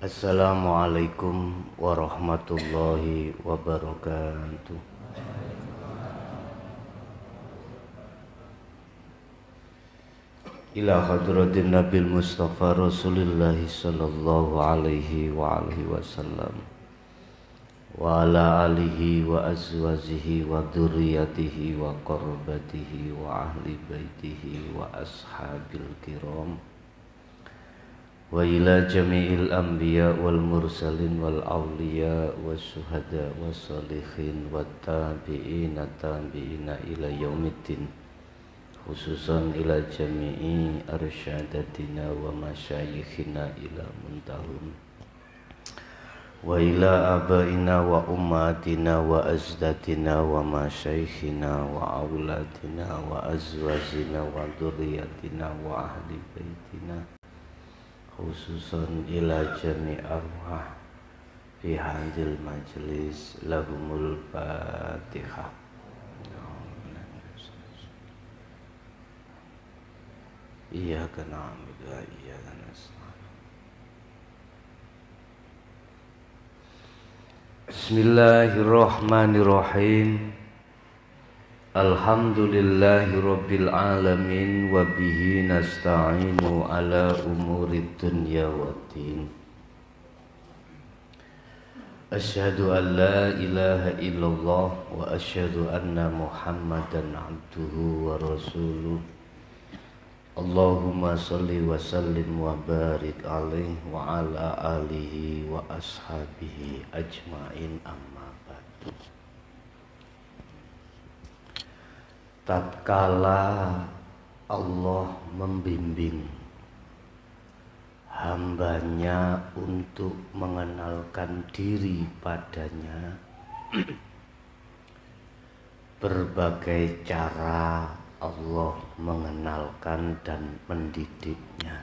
Assalamualaikum warahmatullahi wabarakatuh. Ila hadratin Nabil Mustafa Rasulullah sallallahu alaihi wa alihi wasallam wa ala alihi wa azwajihi wa dzurriyyatihi wa qarbatihi wa ahli baitihi wa ashabil kiram wa ila jami'il anbiya wal mursalin wal awliya was syuhada was sholihin wat tabi'ina ila yaumiddin, khususan ila jami'i arsyadatina wa masyayikhina ila muntahum wa ila abaina wa ummatina wa azdatina wa masyayikhina wa auladina wa azwajina wa dzurriyyatina wa ahli baitina, khususan ila jami' arwah fi hadil majlis lahumul fatihah. Iyyaka na'budu wa iyyaka nasta'in. Bismillahirrahmanirrahim. Alhamdulillahi rabbil alamin wa bihi nasta'inu ala umurid dunya waddin. Asyhadu an la ilaha illallah wa asyhadu anna Muhammadan abduhu wa rasuluh. Allahumma salli wa sallim wa barik alaihi wa ala alihi wa ashabihi ajmain, amma ba'du. Tatkala Allah membimbing hambanya untuk mengenalkan diri padanya, berbagai cara Allah mengenalkan dan mendidiknya.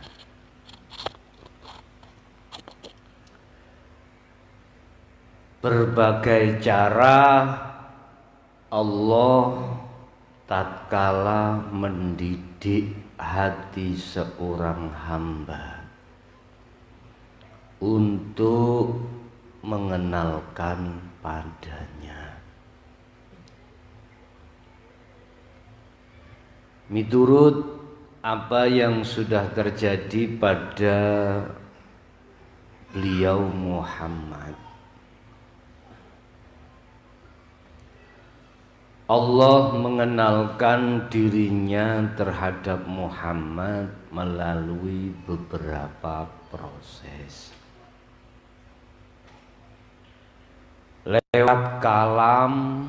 Berbagai cara Allah tatkala mendidik hati seorang hamba untuk mengenalkan padanya. Miturut apa yang sudah terjadi pada beliau Muhammad, Allah mengenalkan dirinya terhadap Muhammad melalui beberapa proses. Lewat kalam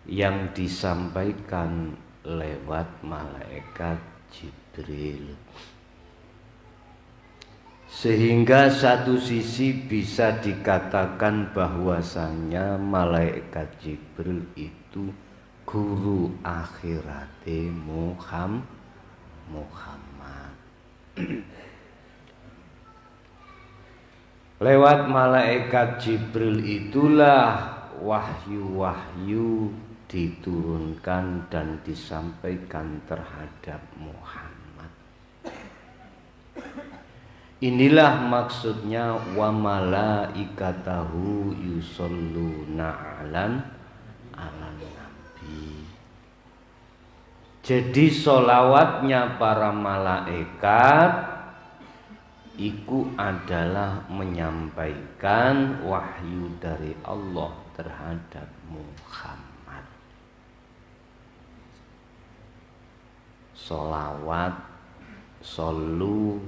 yang disampaikan lewat malaikat Jibril, sehingga satu sisi bisa dikatakan bahwasanya malaikat Jibril itu guru akhirate Muhammad. Lewat malaikat Jibril itulah wahyu-wahyu diturunkan dan disampaikan terhadap Muhammad. Inilah maksudnya wa malaikatahu yusholluna alan nabi. Jadi sholawatnya para malaikat iku adalah menyampaikan wahyu dari Allah terhadap Muhammad. Sholawat solu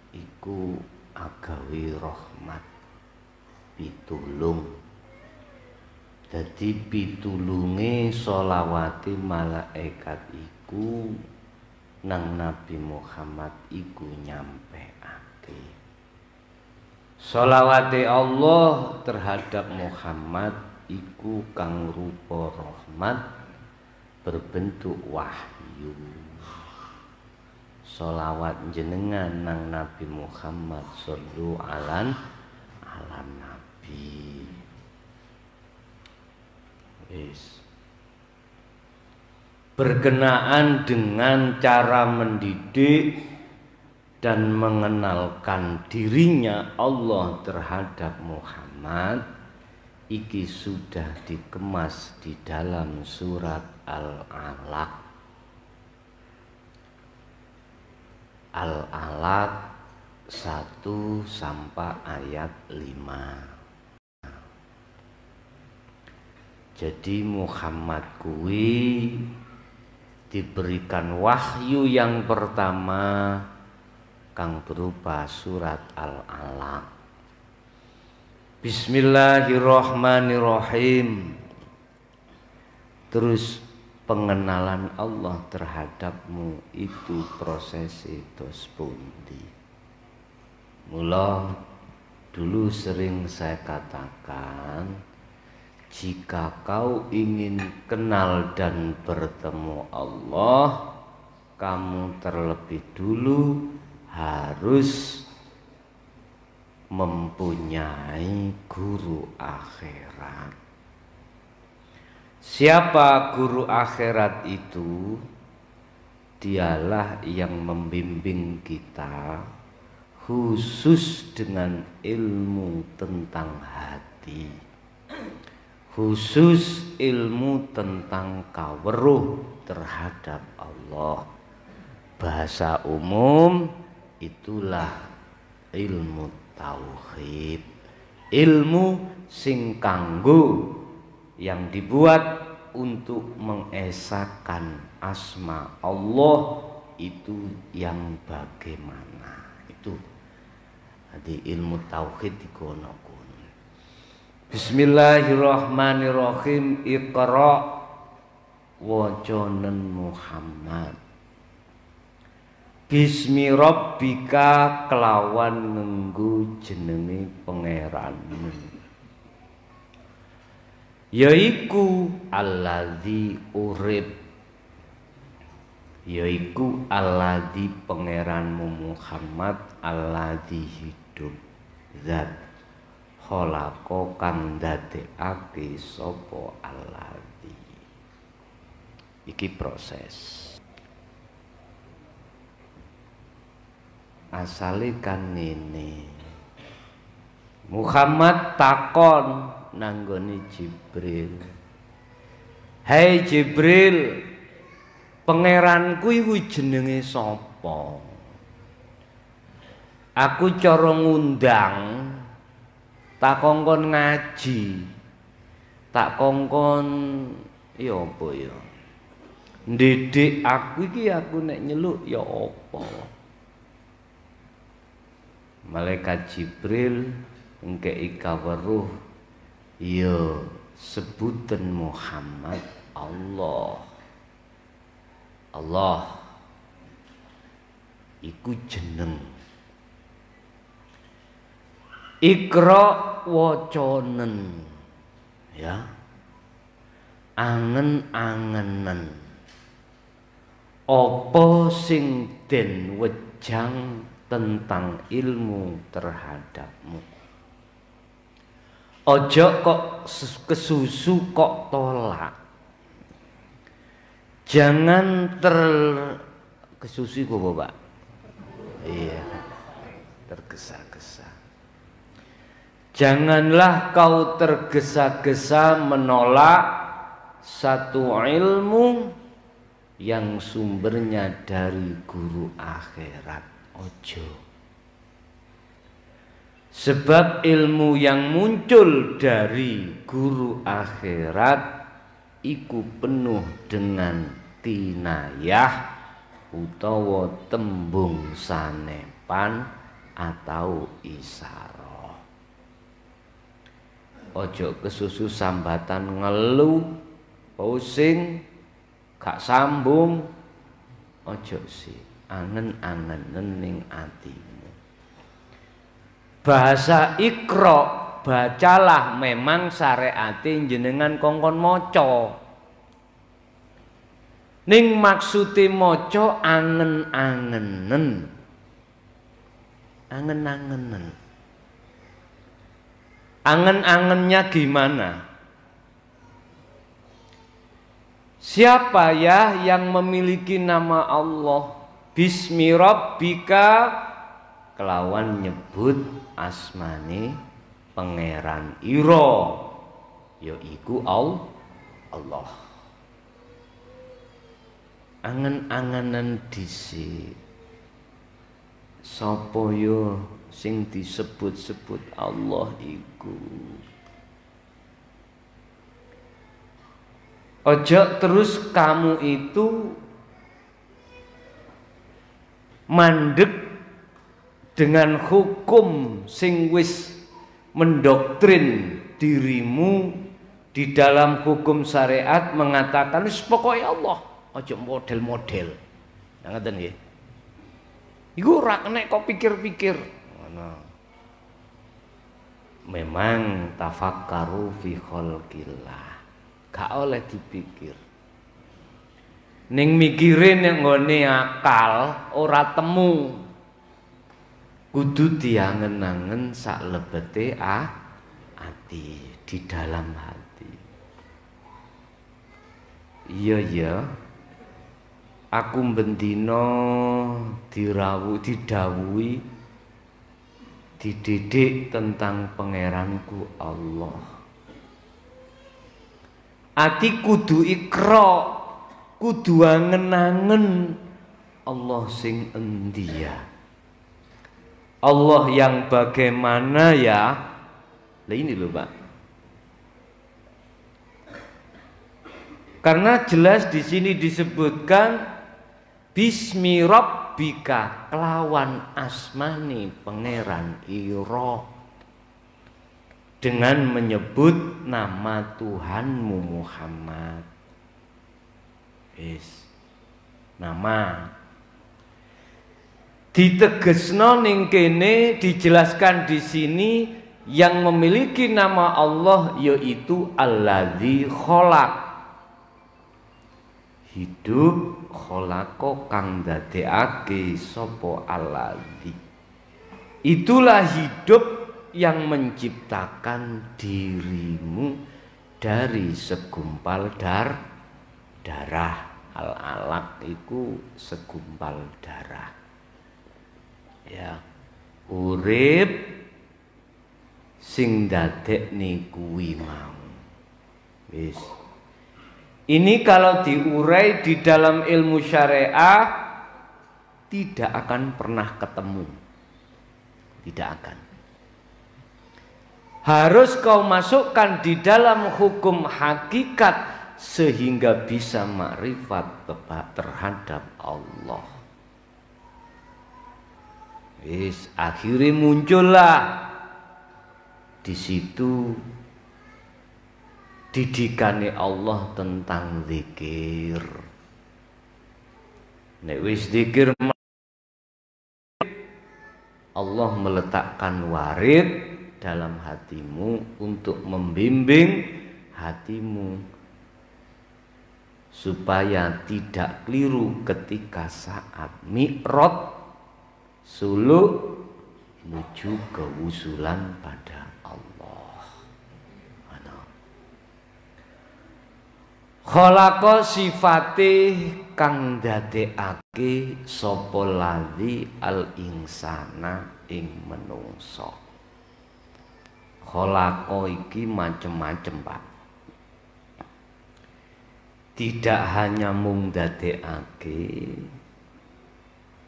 iku agawi rahmat, pitulung. Jadi pitulunge sholawati malaikat iku nang Nabi Muhammad iku nyampeake. Sholawati Allah terhadap Muhammad iku kang rupa rahmat berbentuk wahyu. Sholawat jenengan nang Nabi Muhammad sallu ala nabi. Berkenaan dengan cara mendidik dan mengenalkan dirinya Allah terhadap Muhammad, iki sudah dikemas di dalam surat Al-Alaq. Al-Alaq 1 sampai ayat 5. Jadi Muhammad kuwi diberikan wahyu yang pertama kang berupa surat Al-Alaq. Bismillahirrahmanirrahim. Terus pengenalan Allah terhadapmu itu prosesi dos pundi. Mula dulu sering saya katakan, jika kau ingin kenal dan bertemu Allah, kamu terlebih dulu harus mempunyai guru akhirat. Siapa guru akhirat itu? Dialah yang membimbing kita khusus dengan ilmu tentang hati, khusus ilmu tentang kaweruh terhadap Allah. Bahasa umum itulah ilmu tauhid, ilmu sing kanggo yang dibuat untuk mengesahkan asma Allah itu yang bagaimana. Itu jadi ilmu tauhid dikono. Bismillahirrahmanirrahim. Iqra wacanen Muhammad. Bismi rabbika kelawan ngenggo jenenge pangeranmu. Yaiku alladzi urib. Yaiku alladzi pangeranmu Muhammad, alladzi hidup zat kholaqo kang dadekake sapa alladzi. Iki proses. Asale kan ngene. Muhammad takon nanggone Jibril. Hei Jibril, pangeranku iku jenenge sapa? Aku cara ngundang tak kongkon ngaji, tak kongkon ya apa ya, ndidik aku iki aku nek nyeluk ya apa. Malaikat Jibril ngkei kaweruh, ya sebutan Muhammad Allah. Allah iku jeneng. Iqra wacanen, ya, angen-angenen apa sing den wejang tentang ilmu terhadapmu. Ojo kok kesusu kok tolak. Jangan kesusu kok Bapak. Iya, tergesa-gesa. Janganlah kau tergesa-gesa menolak satu ilmu yang sumbernya dari guru akhirat. Ojo. Sebab ilmu yang muncul dari guru akhirat iku penuh dengan tinayah utawa tembung sanepan atau isyarat. Ojo kesusu sambatan ngeluh, pusing, gak sambung. Ojo sih, angen-angenen ning atimu. Bahasa Iqra, bacalah, memang syariate jenengan kongkon maca. Ning maksude maca angen-angenen. Angen-angenen. Angen-angennya gimana? Siapa ya yang memiliki nama Allah? Bismi rabbika kelawan nyebut asmane pangeran ira yaiku Allah. Angen-angenan dhisik sapa yo sing disebut-sebut Allah iku. Ojo terus kamu itu mandek dengan hukum sing wis mendoktrin dirimu di dalam hukum syariat mengatakan wis pokoknya Allah, ojo model-model. Ngoten nggih. Iku ora nek kok pikir-pikir. Memang tafakkaru fi khalqillah. Gak oleh dipikir. Ning mikire nek nggone akal ora temu. Kudu diangen-angen sak lebete ati, di dalam hati. Iya. Aku bendino didhawuhi dididik tentang pangeranku Allah. Ati kudu ikra, kudu angen-angen Allah sing endi ya? Allah yang bagaimana ya? Lah ini loh, Pak. Karena jelas di sini disebutkan Bismi Rabbika, kelawan asmani pangeran ira, dengan menyebut nama Tuhanmu Muhammad. Nama ditegesno ning kene, dijelaskan di sini yang memiliki nama Allah yaitu Alladzi Khalaq. Hidup kholako kang dadekake sapa Alladzi. Itulah hidup yang menciptakan dirimu dari segumpal darah. Al-alaq iku segumpal darah. Ya, urip sing dadekne kuwi mau. Wis. Ini kalau diurai di dalam ilmu syariah tidak akan pernah ketemu. Tidak akan. Harus kau masukkan di dalam hukum hakikat sehingga bisa makrifat terhadap Allah. Wis, akhirnya muncullah di situ didikane Allah tentang zikir. Nek wis zikir Allah meletakkan warid dalam hatimu untuk membimbing hatimu supaya tidak keliru ketika saat mi'raj suluk menuju kewusulan pada Allah. Khalaqa sifate kang dadekake sapa ladzi al insana ing menungso. Khalaqa iki macem-macem, Pak. Tidak hanya mung dadekake,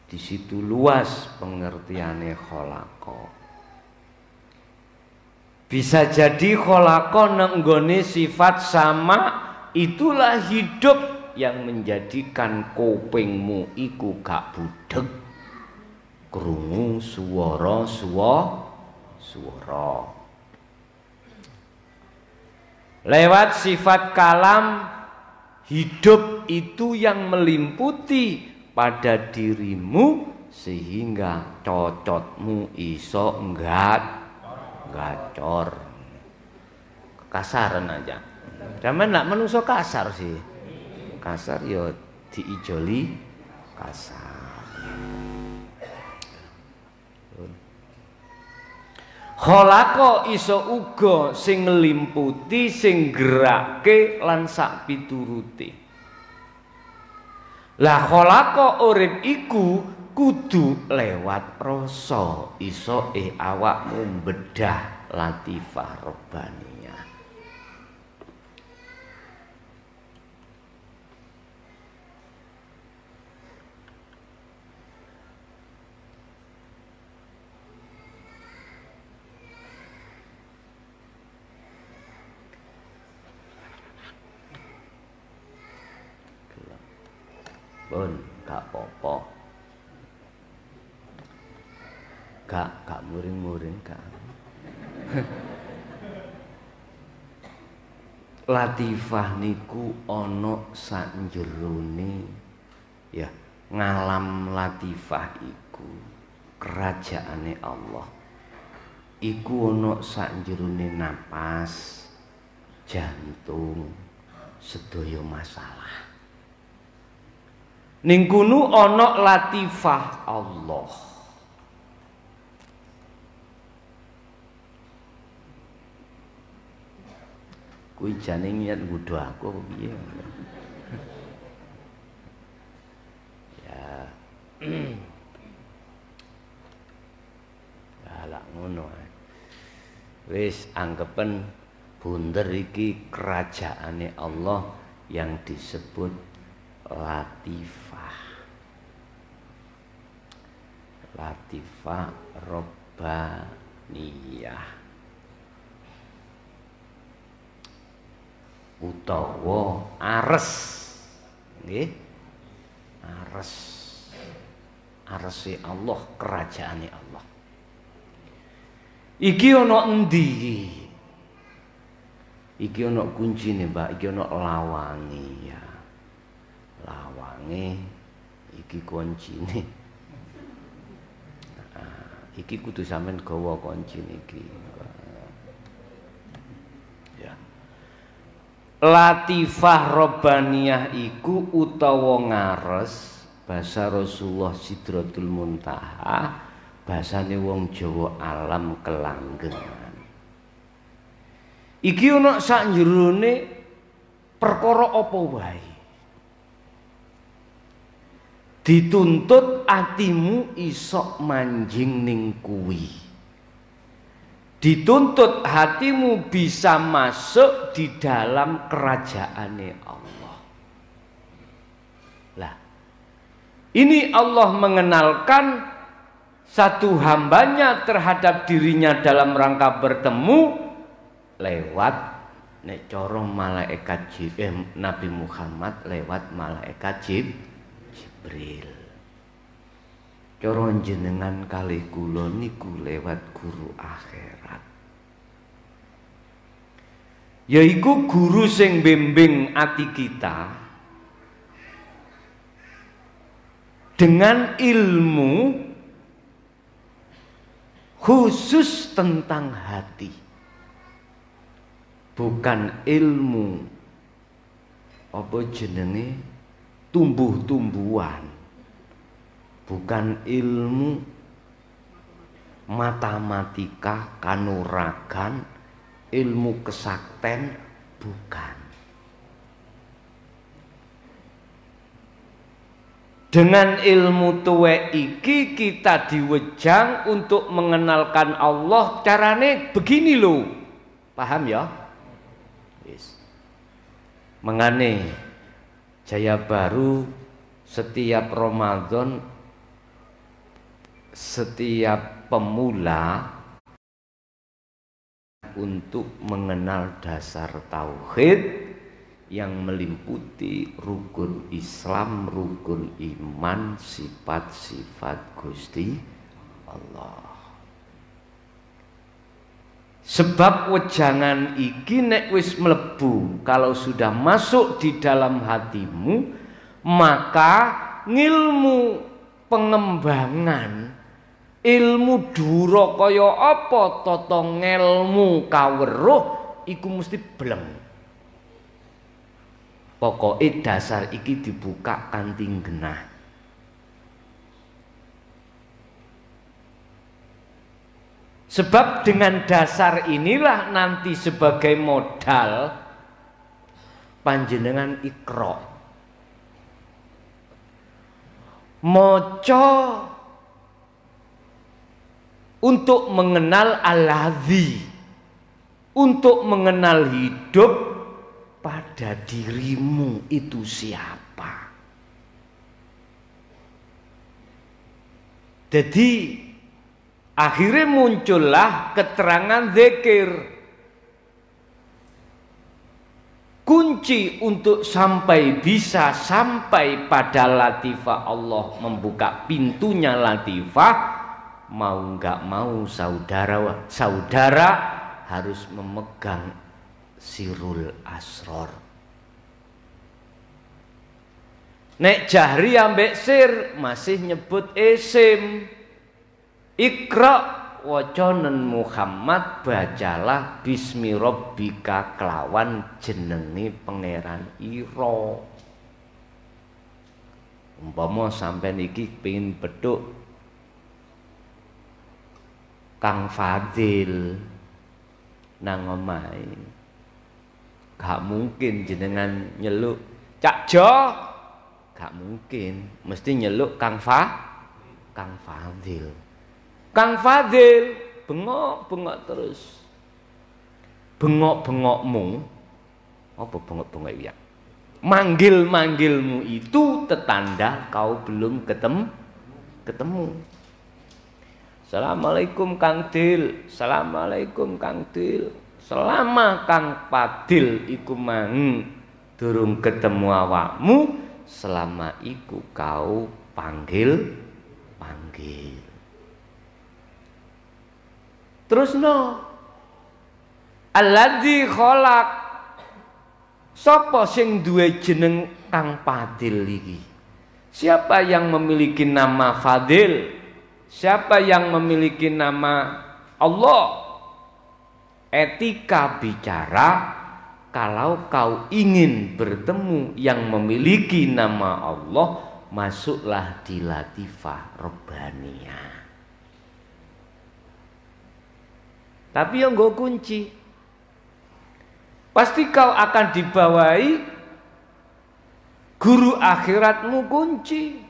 di situ luas pengertiane khalaqa. Bisa jadi khalaqa nang nggone sifat sama, itulah hidup yang menjadikan kupingmu iku gak budheg krungu swara. Lewat sifat kalam, hidup itu yang melimputi pada dirimu sehingga cocotmu iso gacor. Kasaran aja. Zaman nak menungso kasar sih. Kasar yo diijoli kasar. Khalaqa iso uga sing nglimputi, sing gerake lan sak pituruté. Lah khalaqa urip iku kudu lewat rasa iso awakmu bedah latifah robbaniyah. Pun gak apa-apa. Gak muring-muring gak. Latifah niku ana sakjerone ya, ngalam latifah iku kerajaane Allah. Iku ana sakjerone napas, jantung, sedaya masalah. Ning kono ana latifah Allah. Kuwi jane niat nggodho aku apa piye? Ya. Ya lak ngono ae. Wis anggepen bunder iki kerajaane Allah yang disebut latifah. Latifah robbaniyah. Utawa ares, nggih, ares, arese Allah, kerajaane Allah. Iki ana endi? Iki ana kuncine, Mbak. Iki ana lawange ya. Lawange iki kuncine. Nah, iki kudu sampean gawa kuncine iki. Latifah robbaniyah iku utawa ngares, basa Rasulullah Sidratul Muntaha, basane wong Jawa alam kelanggengan. Iki ana sak jerone perkara apa wae. Dituntut atimu iso manjing ning kuwi. Dituntut hatimu bisa masuk di dalam kerajaannya Allah. Lah, ini Allah mengenalkan satu hambanya terhadap dirinya dalam rangka bertemu lewat nek cara malaikat Nabi Muhammad lewat malaikat Jibril. Cara jenengan kalih kula niku lewat guru akhirat. Yaiku guru sing bimbing ati kita dengan ilmu khusus tentang hati. Bukan ilmu apa jenenge tumbuh-tumbuhan. Bukan ilmu matematika, kanuragan, ilmu kesakten, bukan. Dengan ilmu tuwek iki kita diwejang untuk mengenalkan Allah. Carane begini loh. Paham ya? Yes. Mengane Jaya Baru setiap Ramadan, setiap pemula untuk mengenal dasar tauhid yang meliputi rukun Islam, rukun iman, sifat-sifat Gusti Allah. Sebab wejangan iki nek wis mlebu, kalau sudah masuk di dalam hatimu, maka ngilmu pengembangan ilmu dura kaya apa tata ngelmu kaweruh iku mesti bleng. Pokoke dasar iki dibuka kanthi genah. Sebab dengan dasar inilah nanti sebagai modal panjenengan Iqra. Maca untuk mengenal al-ladzi, untuk mengenal hidup pada dirimu itu siapa. Jadi akhirnya muncullah keterangan zikir. Kunci untuk bisa sampai pada latifah Allah, membuka pintunya latifah, mau nggak mau saudara harus memegang sirul asror. Nek jahri ambek sir masih nyebut isim. Iqra wacanen Muhammad, bacalah bismi rabbika kelawan jenenge pangeran ira. Umpama sampean iki pengin beduk Kang Fadil nang omahe, gak mungkin jenengan nyeluk Cak Jo, gak mungkin, mesti nyeluk Kang Fadil. Kang Fadil, bengok-bengok terus. Bengok-bengokmu, apa bengok-bengok ya? Manggil-manggilmu itu tetanda kau belum ketemu. Assalamualaikum Kang Dil, Assalamualaikum Kang Dil. Selama Kang Fadil iku mang durung ketemu awakmu, selama iku kau panggil. Terus alladzi khalaq, sapa sing duwe jeneng Kang Fadil iki? Siapa yang memiliki nama Fadil? Siapa yang memiliki nama Allah? Etika bicara, kalau kau ingin bertemu yang memiliki nama Allah, masuklah di latifah Rabbaniyah. Tapi yang gue kunci, pasti kau akan dibawahi guru akhiratmu kunci.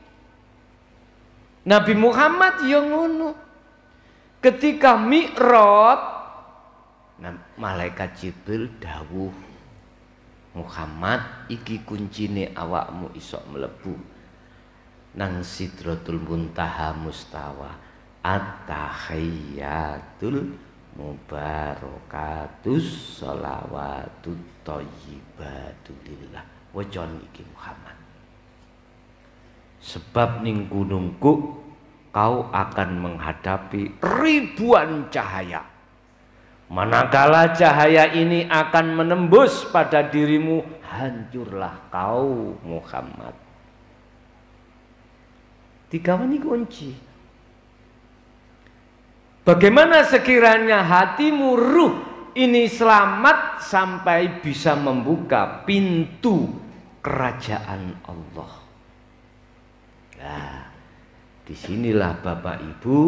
Nabi Muhammad yang ngono. Ketika Mi'raj, malaikat Jibril dawuh, Muhammad iki kuncine awakmu isok mlebu nang Sidratul Muntaha mustawa at-tahiyyatul mubarakatus sholawatut thayyibatulillah. Wajon iki Muhammad. Sebab ning gunungku kau akan menghadapi ribuan cahaya. Manakala cahaya ini akan menembus pada dirimu, hancurlah kau Muhammad. Tiga ini kunci. Bagaimana sekiranya hatimu, ruh ini selamat sampai bisa membuka pintu kerajaan Allah. Nah, disinilah Bapak Ibu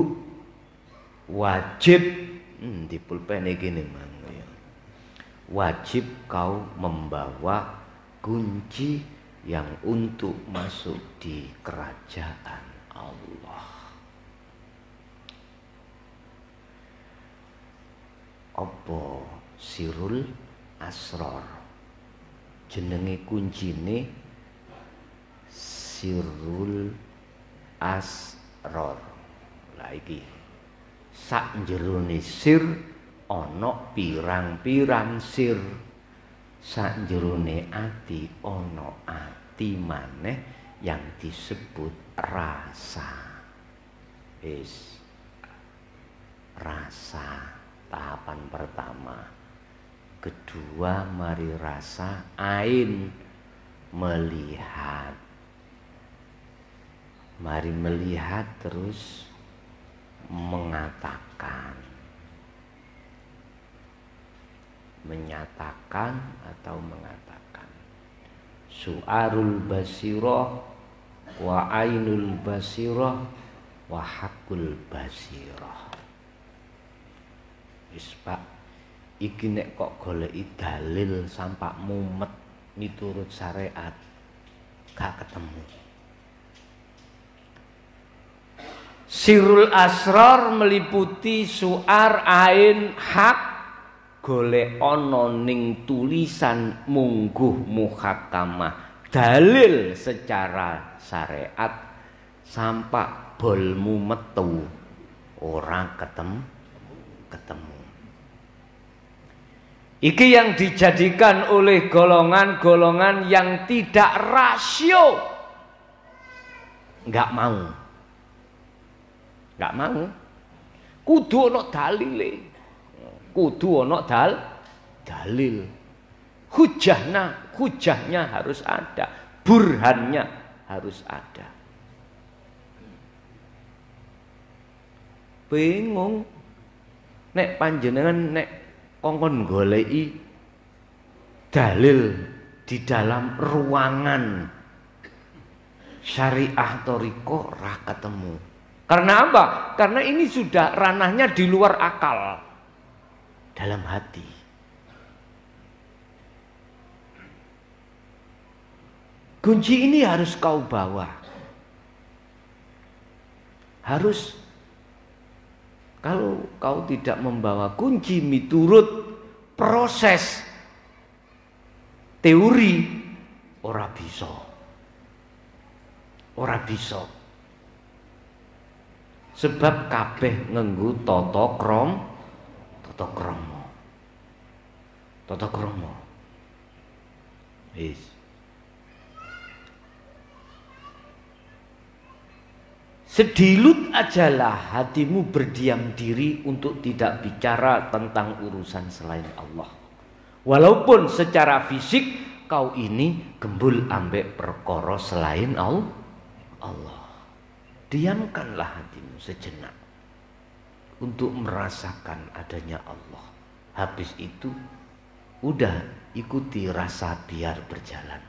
wajib di pulpen gini mang, wajib kau membawa kunci yang untuk masuk di kerajaan Allah. Apa sirul asror? Jenenge kuncine sirul asror. Lah iki sak jerone sir ana pirang-pirang sir. Sak jerone ati ana ati maneh yang disebut rasa. Rasa tahapan pertama. Kedua, mari rasa ain, melihat. Mari melihat terus mengatakan, menyatakan atau mengatakan. Su'arul basirah wa ainul basirah wa hakul basirah. Wis Pak, iki nek kok goleki dalil sampak mumet miturut syariat gak ketemu. Sirul asror meliputi suar ain hak golek ana ning tulisan mungguh muhakamah dalil secara syariat sampak bolmu metu ora ketemu. Iki yang dijadikan oleh golongan-golongan yang tidak rasio, nggak mau, kudu ono dalile, kudu ono dalil, hujahnya harus ada, burhannya harus ada. Bingung, nek panjenengan nek kongkon goleki dalil di dalam ruangan syariah toriko ora ketemu. Karena apa? Karena ini sudah ranahnya di luar akal, dalam hati. Kunci ini harus kau bawa. Harus. Kalau kau tidak membawa kunci miturut proses teori, ora bisa. Sebab kabeh nganggo tata krama. Wis. Sedilut ajalah hatimu berdiam diri untuk tidak bicara tentang urusan selain Allah. Walaupun secara fisik kau ini gembul ambek perkara selain Allah. Diamkanlah hatimu sejenak untuk merasakan adanya Allah. Habis itu udah ikuti rasa biar berjalan.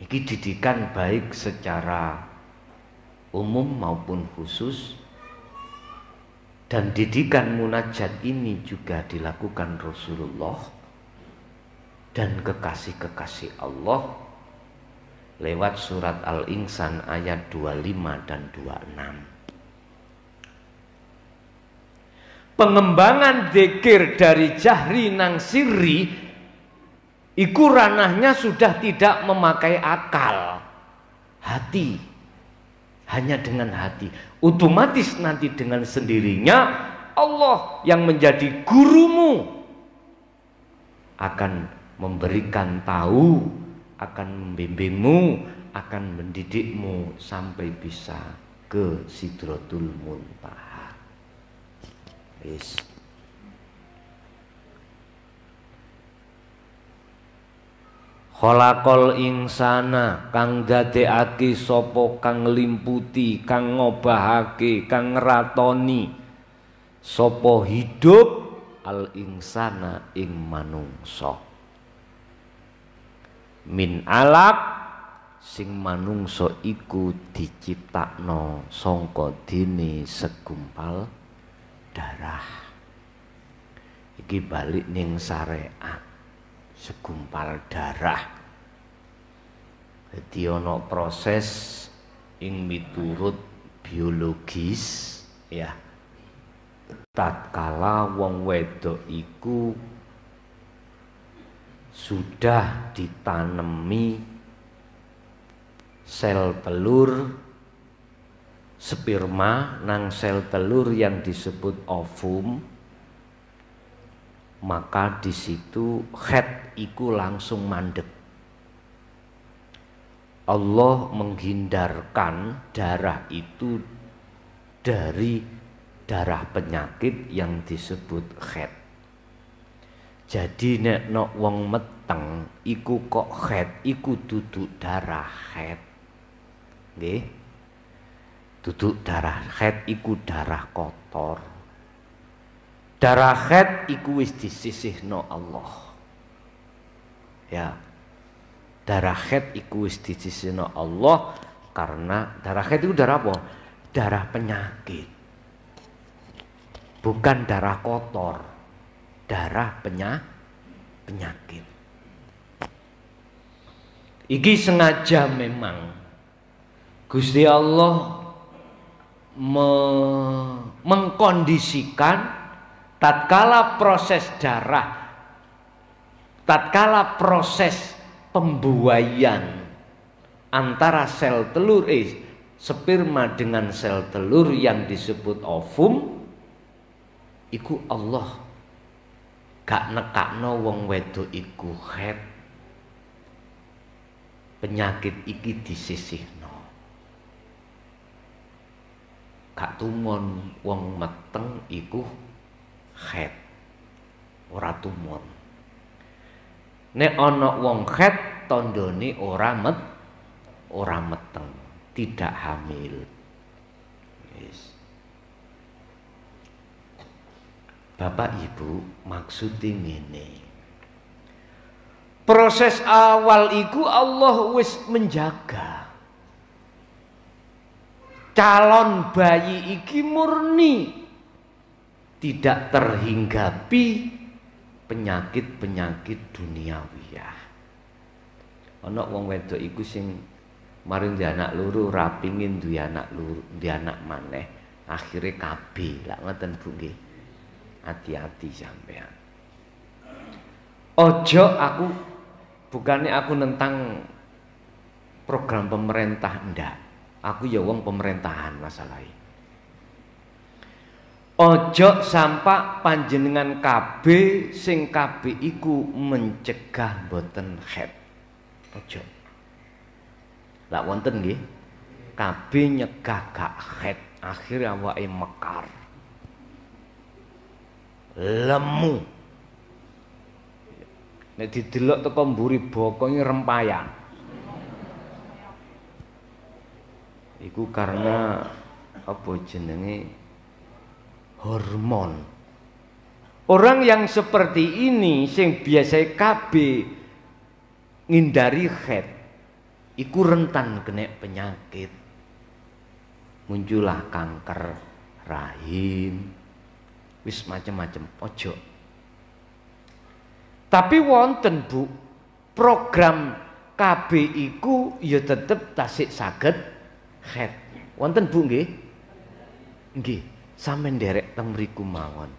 Ini didikan baik secara umum maupun khusus, dan didikan munajat ini juga dilakukan Rasulullah dan kekasih-kekasih Allah lewat surat Al-Insan ayat 25 dan 26. Pengembangan dzikir dari jahri nang sirri iku ranahnya sudah tidak memakai akal, hati, hanya dengan hati. Otomatis nanti dengan sendirinya Allah yang menjadi gurumu akan memberikan tahu, akan membimbingmu, akan mendidikmu sampai bisa ke Sidratul Muntaha. Yes. Khalaqal insana kang dadekake sapa kang nglimputi, kang ngobahake, kang ngratoni sapa hidup al insana ing manungsa. Min alaq sing manungsa iku diciptakno sangka dene segumpal darah. Iki balik ning syariat. Segumpal darah. Jadi ono proses ing miturut biologis ya. Tatkala wong wedok iku sudah ditanemi sel telur sperma nang sel telur yang disebut ovum, maka di situ head iku langsung mandek. Allah menghindarkan darah itu dari darah penyakit yang disebut head. Jadi nek nok wong meteng iku kok head iku duduk darah head. Nggih. Duduk darah head iku darah kotor. Darah haid iku wis disisihno Allah. Ya. Darah haid iku wis disisihno Allah karena darah haid itu darah apa? Darah penyakit. Bukan darah kotor. Darah penyakit. Iki sengaja memang Gusti Allah mengkondisikan tatkala proses darah, tatkala proses pembuaian antara sel telur sperma dengan sel telur yang disebut ovum, iku Allah gak nekakno wong wedok iku haid. Penyakit iki disisihno. Gak tumon wong meteng iku haid. Ora tumon. Nek ana wong haid tandane ora meteng, tidak hamil. Yes. Bapak Ibu, maksudnya ngene. Proses awal iku Allah wis menjaga. Calon bayi iki murni tidak terhinggapi penyakit-penyakit duniawiyah. Ana wong wedok iku sing mari duwe anak loro ora pengin duwe anak loro, duwe anak maneh, akhire KB. Lah ngoten Bu nggih. Hati-hati sampean. Ojo aku bukannya aku nentang program pemerintah, ndak. Aku ya wong pemerintahan masalahnya. Ojo sampai panjenengan KB sing KB iku mencegah boten haid. Ojo. Lah wonten nggih. KB nyegah gak haid, akhire awake mekar. Lemu. Nek didelok teko mburi bokonge rempayan. Iku karena apa jenenge hormon. Orang yang seperti ini sing biasa KB ngindari haid iku rentan kena penyakit. Muncullah kanker rahim, wis macem-macem. Ojo. Tapi wonten Bu, program KB iku ya tetep tasik saged haid. Wonten Bu nggih? Nggih, sampeyan nderek teng mriku mawon.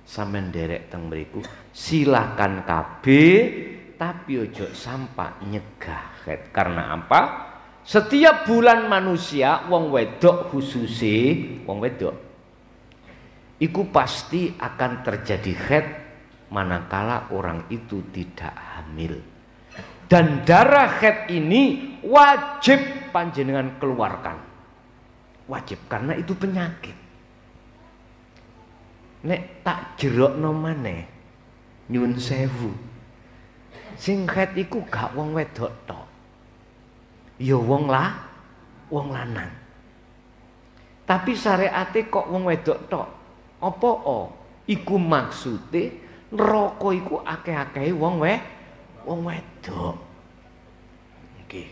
Sampeyan nderek teng mriku, silakan KB tapi ojo sampai nyegah haid. Karena apa? Setiap bulan manusia wong wedok khususnya wong wedok iku pasti akan terjadi haid manakala orang itu tidak hamil. Dan darah haid ini wajib panjenengan keluarkan. Wajib karena itu penyakit. Nek tak jerokno maneh nyun sewu. Sing haid iku gak wong wedok tok. Ya wong lanang. Tapi syariate kok wong wedok tok. Apa iku maksude neraka iku akeh-akehe wong wedok. Nggih.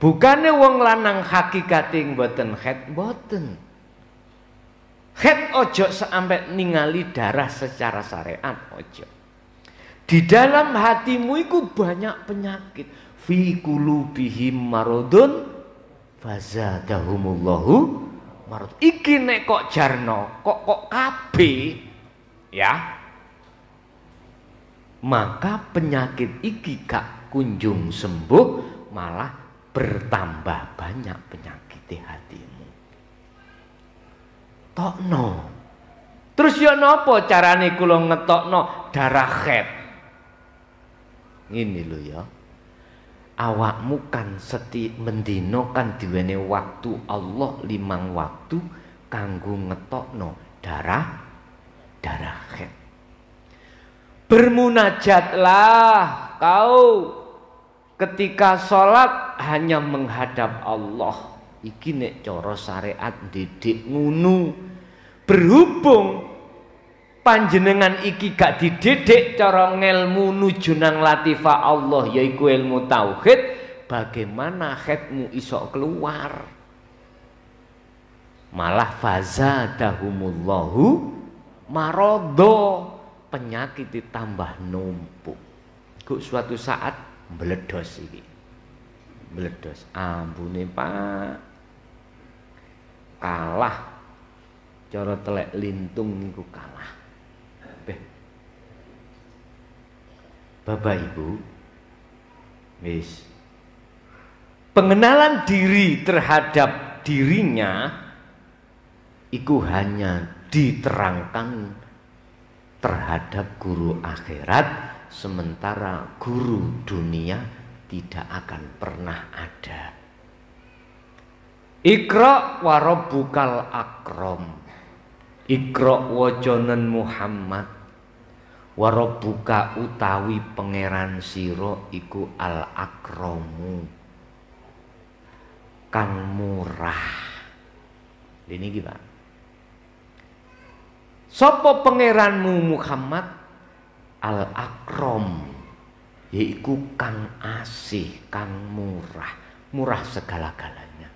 Bukane wong lanang hakikate mboten haid, mboten. Haid ojo sampai ningali darah secara syariat, ojo. Di dalam hatimu iku banyak penyakit. Fi qulubihim maradun fazadahumullahu marad. Iki nek kok jarno, kok kabeh ya. Maka penyakit iki gak kunjung sembuh, malah bertambah banyak penyakit di hatimu. Tokno. Terus ya napa carane kula ngetokno darah haid? Ngene lho ya. Awakmu kan mendino kan diwene waktu Allah 5 waktu kanggo ngetokno darah haid. Bermunajatlah kau ketika sholat hanya menghadap Allah. Iki nek cara syariat didik ngunu. Berhubung panjenengan iki gak dididik cara ngelmu nuju nang latifah Allah yaiku ilmu tauhid, bagaimana haidmu iso keluar? Malah fazadahumullahu maradha. Penyakit ditambah numpuk. Kok suatu saat meledos iki. Bledos. Ambune Pak. Kalah. Cara telek lintung niku kalah. Beh. Bapak Ibu, wis. Pengenalan diri terhadap dirinya iku hanya diterangkan terhadap guru akhirat, sementara guru dunia tidak akan pernah ada. Iqra wa rabbukal akram. Iqra wajanan Muhammad. Wa rabbuka utawi pangeran sira iku al akramu, kang murah. Ini gimana? Sapa pangeranmu Muhammad? Al akram, yaiku kang asih, kang murah, murah segala-galanya.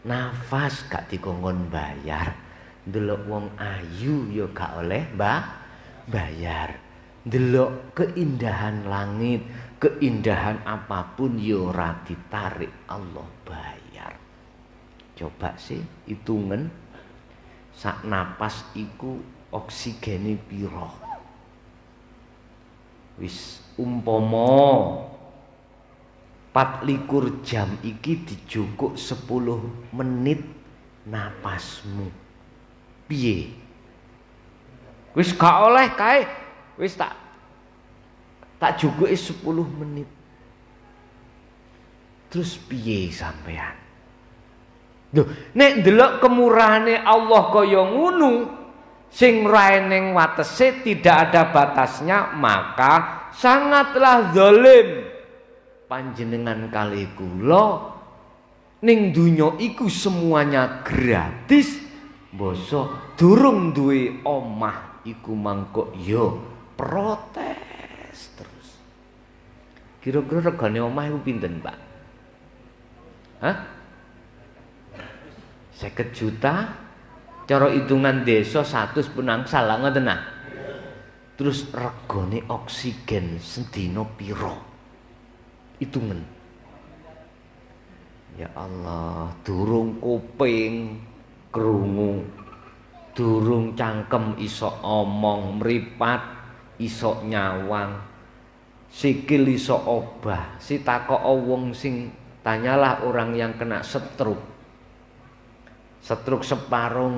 Nafas gak dikongkon bayar, ndelok wong ayu ya gak oleh bayar. Ndelok keindahan langit, keindahan apapun ya ora ditarik Allah bayar. Coba sih hitungan sak napas iku oksigene piro? Wis umpama 24 jam iki dijukuk 10 menit napasmu. Piye? Wis gak oleh kae, wis tak jukuke 10 menit. Terus piye sampean? Loh, nek ndelok kemurahane Allah kaya ngono, sing raeneng watese tidak ada batasnya, maka sangatlah zalim panjenengan kali kula ning donya iku semuanya gratis, bosok durung duwe omah iku mangkok yo protes terus. Kira-kira regane omah iku pinten, Pak? Hah? 50 juta, cara hitungan desa 100 penangsal lah ngoten nah. Terus regane oksigen sedina piro? Hitungan. Ya Allah, durung kuping krungu, durung cangkem iso omong, mripat iso nyawang, sikil iso obah. Si takok wong sing, tanyalah orang yang kena stroke. Stroke separuh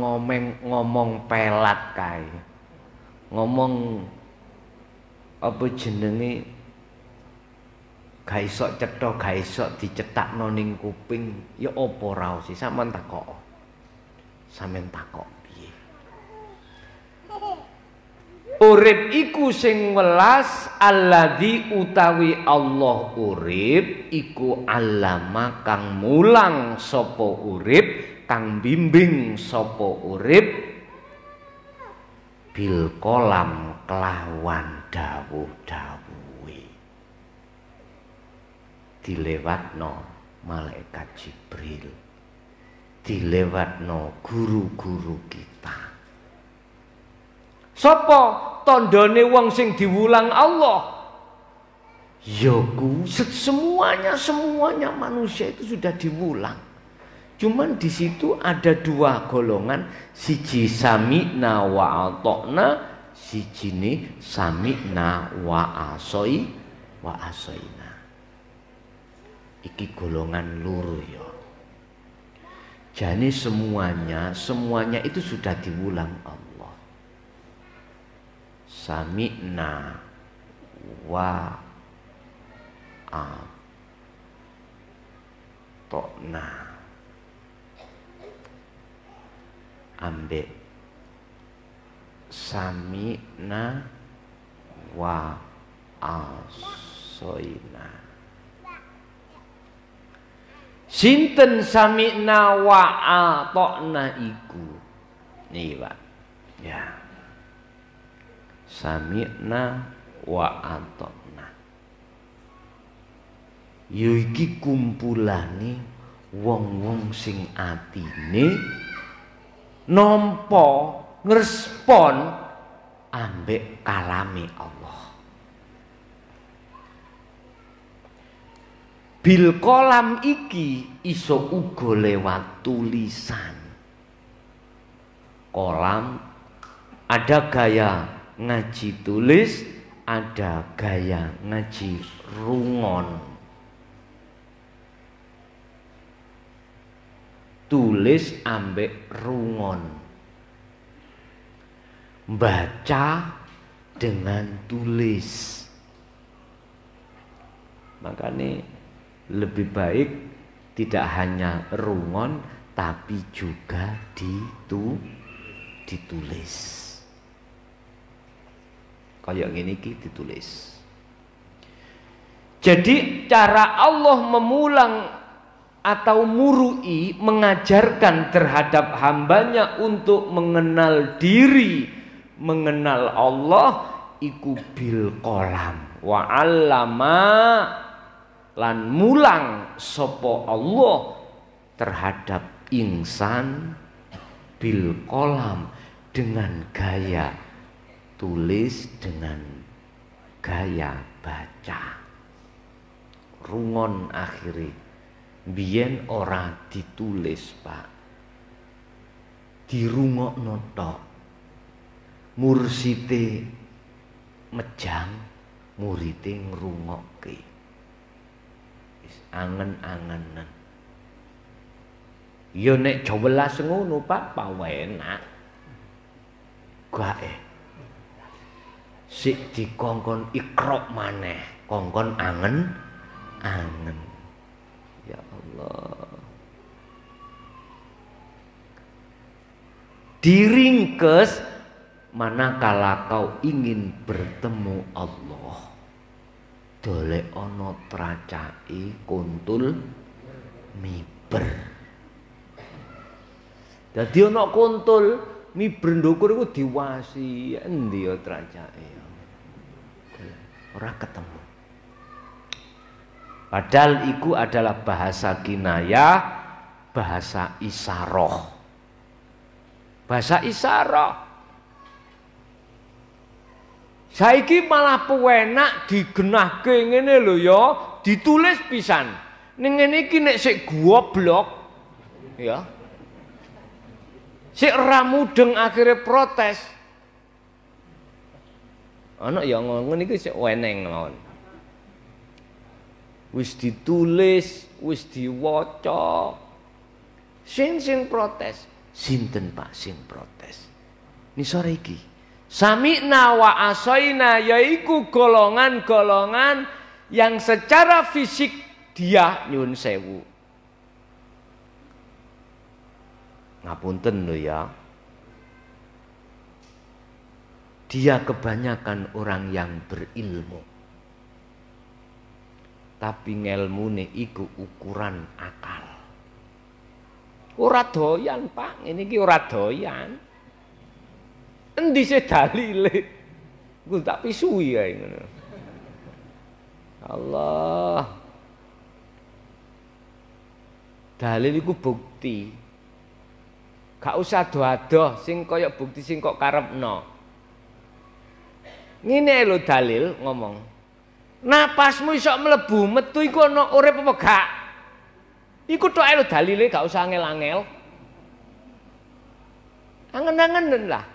ngomong pelat kae. Ngomong apa jenenge gak iso cetha, gak iso dicetakno ning kuping, ya apa ra sih sampean takok. Sampeyan takok piye? Urip iku sing welas, alladzi utawi Allah urip iku allama kang mulang sapa urip, kang bimbing sapa urip bil kolam kelawan dawuh-dawuhe. Dilewatno malaikat Jibril, dilewatno guru-guru kita. Sapa tandane wong sing diwulang Allah? Yaku semuanya manusia itu sudah diwulang. Cuman di situ ada dua golongan, siji sami'na wa ata'na, siji ne sami'na wa asoina. Iki golongan loro ya. Jadi semuanya itu sudah diwulang Allah. Sami'na wa ata'na. Ambek sami'na wa asoina. Sinten sami'na wa ata'na iku? Nih Pak. Ya. Sami'na wa ata'na. Ya iki kumpulane wong-wong sing atine nampa ngrespon ambek kalame Allah. Bil kolam iki iso uga lewat tulisan. Kolam ada gaya ngaji tulis, ada gaya ngaji rungon. Tulis ambek rungon. Baca dengan tulis. Makanya lebih baik tidak hanya rungon tapi juga ditulis. Kayak gini ditulis. Jadi cara Allah memulang atau murui mengajarkan terhadap hambanya untuk mengenal diri, mengenal Allah iku bil qalam wa 'allama lan mulang sapa Allah terhadap insan bil qalam dengan gaya tulis, dengan gaya baca. Rungon akhiri biyen ora ditulis, Pak. Dirungokno tok. Mursite mejang, murite ngrungokke. Wis angen-angenan. Ya nek jewelas ngono, Pak, pawenak. Gae. Sik dikongkon ikrok maneh, kongkon angen-angen. Ya Allah. Diringkes manakala kau ingin bertemu Allah. Dolek ana tracake kuntul miber. Dadi ana kuntul miber ndukur iku diwasi endi ya tracake. Ora ketemu. Padahal iku adalah bahasa kinayah, bahasa isyarah. Bahasa isyarah. Saiki malah pewenak digenahke ngene lho ya, ditulis pisan. Ning ngene iki nek sik goblok ya. Sik ora mudeng akhire protes. Ana ya ngono iki sik weneng mawon. Wis ditulis, wis diwaca. Sing protes. Sinten Pak sing protes? Ni sore iki. Sami'na wa asaina yaiku golongan-golongan yang secara fisik dia nyun sewu. Ngapunten lho ya. Dia kebanyakan orang yang berilmu. Tapi ngelmune iku ukuran akal. Ora doyan, Pak. Ini iki ora doyan. Endi se dalile? Ku tak pisui ae ngono. Allah. Dalil iku bukti. Gak usah ado-ado sing kaya bukti sing kok karepno. Ngene lho dalil ngomong. Napasmu iso mlebu metu iku ana urip apa gak? Iku tok lho dalile, gak usah angel-angel. Angen-angenen lah.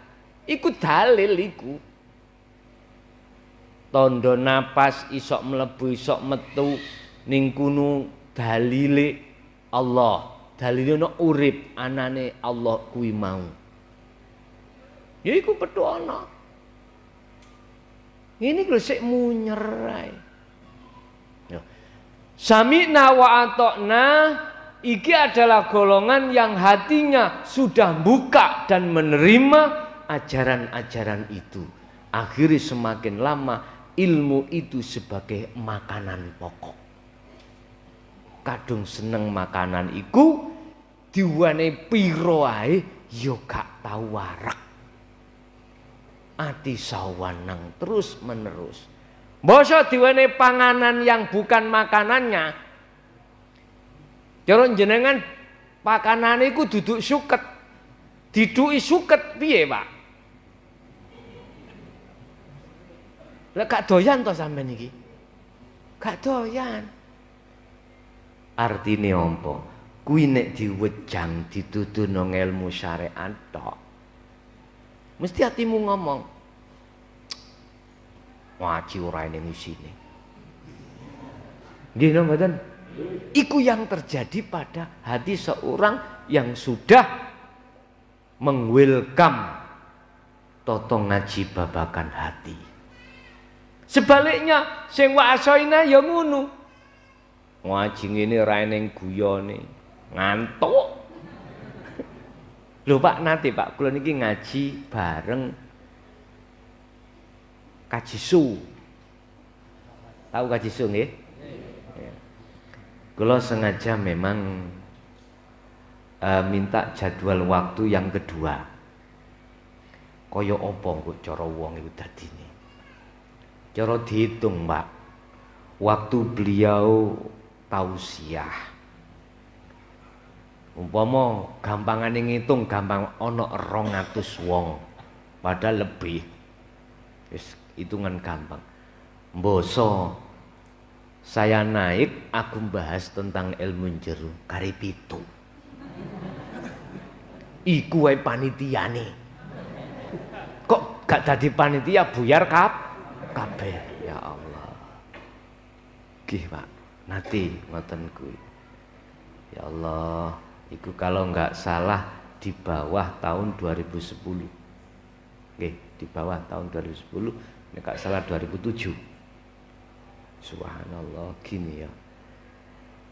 Iku dalil iku. Tondo napas iso mlebu iso metu ning kuno dalile Allah. Dalile ana urip anane Allah kuwi mau. Ya iku petu ana. Ini lho sik munyer ae. Sami'na wa ata'na iki adalah golongan yang hatinya sudah buka dan menerima ajaran-ajaran itu. Akhirnya semakin lama ilmu itu sebagai makanan pokok. Kadung seneng makanan iku diwane piro ae ya gak tau warak. Ati sawanang terus menerus. Basa diwane panganan yang bukan makanannya. Cara jenengan pakanane iku duduk suket. Diduki suket piye, Pak? Lah gak doyan to sampean iki? Gak doyan. Artine apa? Kuwi nek diwejang dituduhno ilmu syariat tok. Mesti hatimu ngomong, ngaji ora ning isine. Nggih napa mboten? Iku yang terjadi pada hati seorang yang sudah mengwelcome toto ngaji babakan hati. Sebaliknya sing wa asoina ya ngono. Ngaji ngene ra ning guyone, ngantuk. Lho Pak, nanti Pak kula niki ngaji bareng Kaji Su. Tahu Kaji Su nggih? Kula sengaja memang minta jadwal waktu yang kedua. Kaya apa kok cara wong iku dadine? Cara dihitung, Pak. Waktu beliau tausiah. Umpama gampangane ngitung gampang ana 200 wong. Padahal lebih. Wis hitungan gampang. Mboso saya naik, aku bahas tentang ilmu jero kari 7. Iku wae panitiane. Kok gak dadi panitia buyar kabeh. Ya Allah. Nggih, Pak. Nanti ngoten kuwi. Ya Allah, iku kalau nggak salah di bawah tahun 2010. Nggih, di bawah tahun 2010, nek gak salah 2007. Subhanallah, gini ya.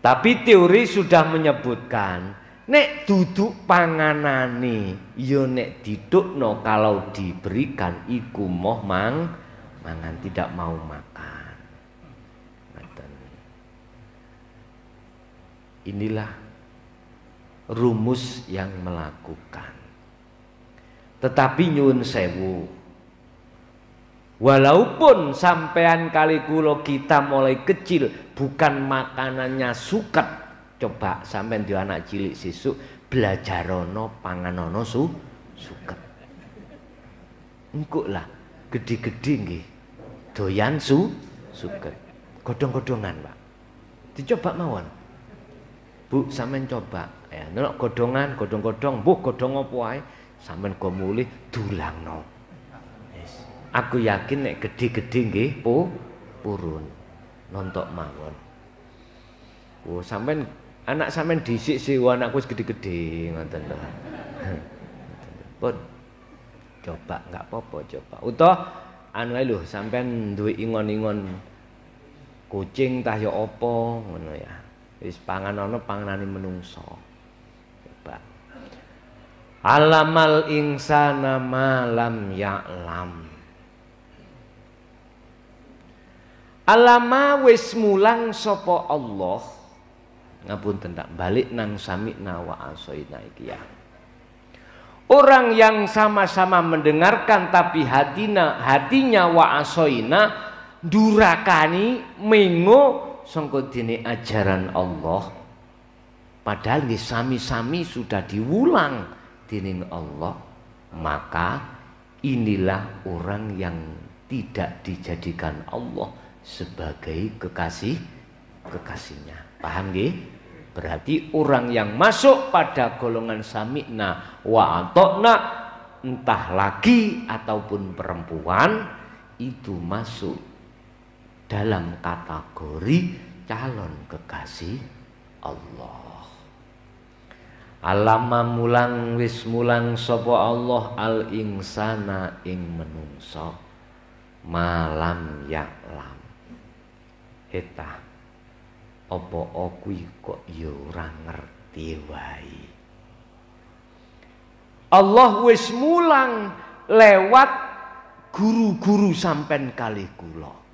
Tapi teori sudah menyebutkan nek duduk panganane ya nek didukno kalau diberikan iku moh mangan tidak mau makan. Inilah rumus yang melakukan. Tetapi nyuwun sewu, walaupun sampean kali kula kita mulai kecil bukan makanannya suket, coba sampean di anak cilik sesuk belajarono panganono suket. Engko lah gede-gede nggih doyan suket. Godhong-godhongan, Pak. Dicoba mawon. Bu, sampean coba ya, nek godhongan, godhong-godhong, mbuh godhong apa wae, sampean go mulih dulangno. Yes. Aku yakin nek gede-gede nggih purun. Nontok mawon. Oh, sampean anak sampean dhisik sih anakku wis gede-gede ngoten lho. Pun coba enggak apa-apa coba. Utawa anu ae lho sampean duwe ingon-ingon kucing tah ya apa ngono ya. Wis panganane panganane menungso. Coba. Alamal insana ma lam ya'lam. Alama wis mulang sapa Allah. Ngapunten tak balik nang sami'na wa asoina iki ya. Orang yang sama-sama mendengarkan tapi hatinya wa asoina durakani mengo sangka dene ajaran Allah, padahal nggih sami-sami sudah diulang dening Allah, maka inilah orang yang tidak dijadikan Allah sebagai kekasihnya. Paham nggih? Berarti orang yang masuk pada golongan sami'na wa atokna, entah laki ataupun perempuan, itu masuk dalam kategori calon kekasih Allah. Alama mulang wis mulang sapa Allah al insana ing menungso malam ya'lam. Eta apa kuwi kok ya ora ngerti wae. Allah wis mulang lewat guru-guru sampean kalih kula.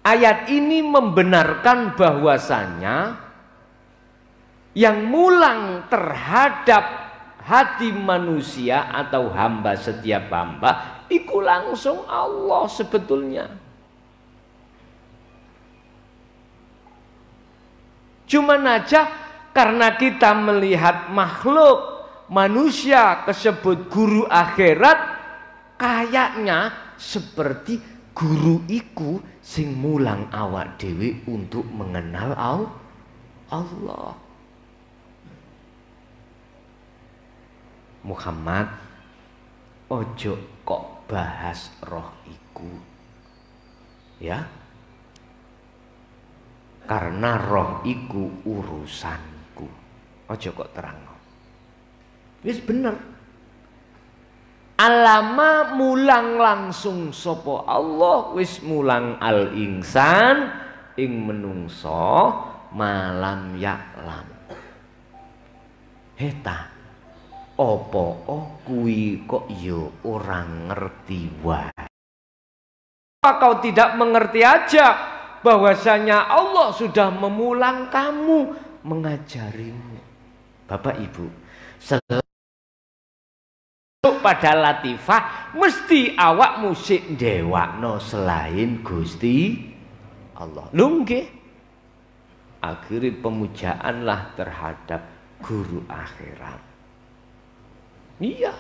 Ayat ini membenarkan bahwasanya yang mulang terhadap hati manusia atau hamba, setiap hamba itu langsung Allah sebetulnya. Cuma aja karena kita melihat makhluk manusia kesebut guru akhirat, kayaknya seperti guru iku sing mulang awak dhewe untuk mengenal Allah. Muhammad, ojo kok bahas roh iku, ya, karena roh iku urusanku. Ojo kok terangno. Wis bener. Alama mulang langsung sapa Allah, wis mulang al insan ing menungso malam yaklam. Heta opo kuwi kok yo orang ngerti wae. Apa kau tidak mengerti aja bahwasanya Allah sudah memulang kamu, mengajarimu. Bapak Ibu, pada latifah mesti awak musik ndewakno selain Gusti Allah. Lho nggih. Akhirnya pemujaanlah terhadap guru akhirat. Iya.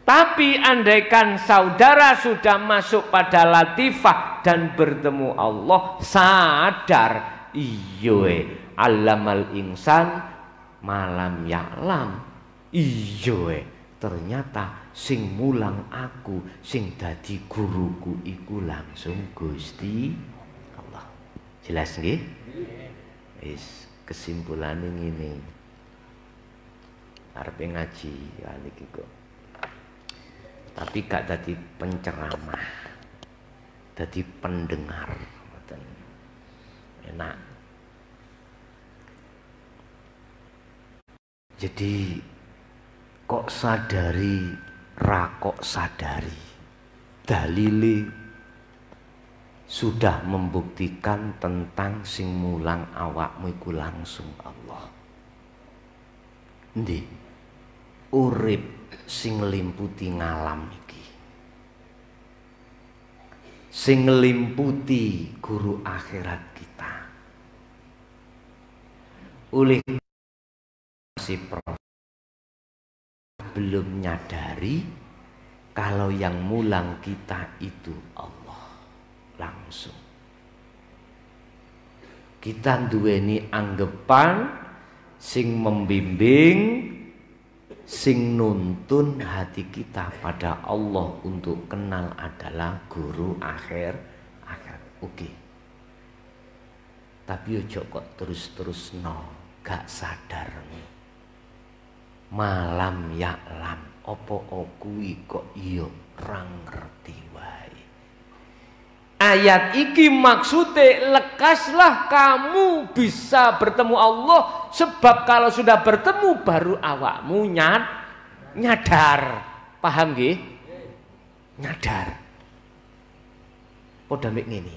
Tapi andaikan saudara sudah masuk pada latifah dan bertemu Allah, sadar iya alamal insan malam ya'lam. Iya ternyata sing mulang aku, sing dadi guruku iku langsung Gusti Allah. Jelas nggih? Wis kesimpulane ngene. Arepe ngaji ya niki kok. Tapi gak dadi penceramah. Dadi pendengar, ngoten. Enak. Jadi kok sadari rakok sadari, dalile sudah membuktikan tentang sing mulang awakmu iku langsung Allah. Ndi urip sing nglimputi ngalam iki, sing nglimputi guru akhirat kita, oleh si Prof belum nyadari kalau yang mulang kita itu Allah langsung. Kita duweni anggapan sing membimbing, sing nuntun hati kita pada Allah untuk kenal adalah guru akhirat. Oke. Tapi ojo kok terus gak sadar. Malam yaklam opo kuwi kok iya ra ngerti wae. Ayat iki maksudnya lekaslah kamu bisa bertemu Allah, sebab kalau sudah bertemu baru awakmu nyadar. Paham nggih? Nyadar. Padha mek ngene.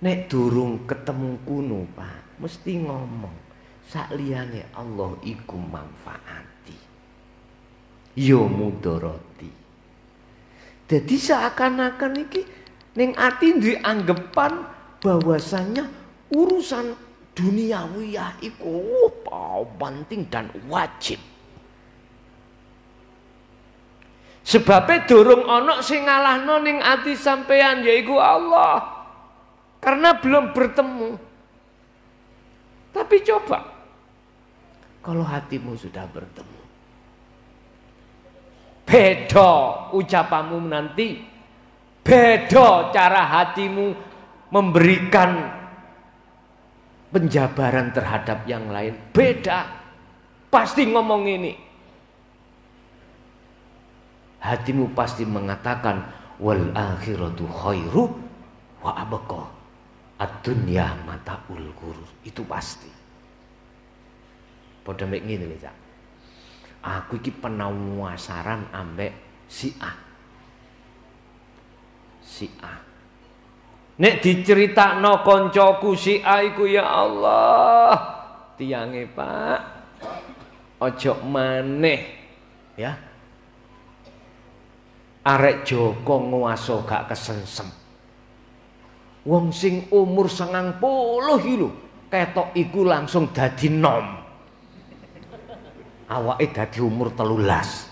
Nek durung ketemu kuno, Pak, mesti ngomong sakliyane Allah iku manfaati, yo mudoroti. Jadi seakan-akan iki ning ati duwe anggapan bahwasanya urusan duniawiyah iku penting dan wajib. Sebabnya durung ana sing ngalahno ning ati sampean yaiku Allah. Karena belum bertemu. Tapi coba kalau hatimu sudah bertemu, beda ucapamu nanti, beda cara hatimu memberikan penjabaran terhadap yang lain, beda. Pasti ngomong ini, hatimu pasti mengatakan wal akhiratu khairu wa abqa, ad-dunya mataul ghurur. Itu pasti. Padha mek ngene lho, Cak. Aku iki penawasaran ambek si A. Si A. Nek diceritakno koncoku si A iku, ya Allah, tiange Pak, ojo maneh ya. Arek Joko nguwaso gak kesensem. Wong sing umur 90 iki lho, ketok iku langsung dadi nom. Awake dadi umur 13.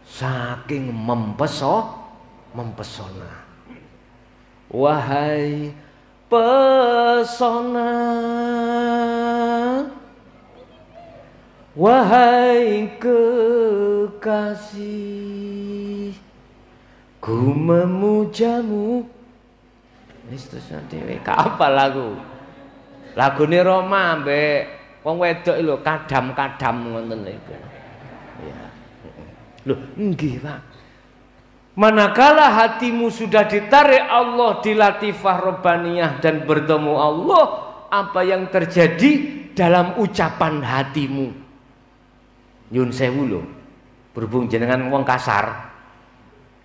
Saking mempesona. Wahai pesona, wahai kekasih, ku memujamu. Wis terus dhewe apa lagu? Lagune Roma ambek wong wedok lho, kadam-kadam ngoten niku. Ya. Lho, nggih, Pak. Manakala hatimu sudah ditarik Allah di latifah robbaniyah dan bertemu Allah, apa yang terjadi dalam ucapan hatimu? Nyun sewu lho, berhubung jenengan wong kasar,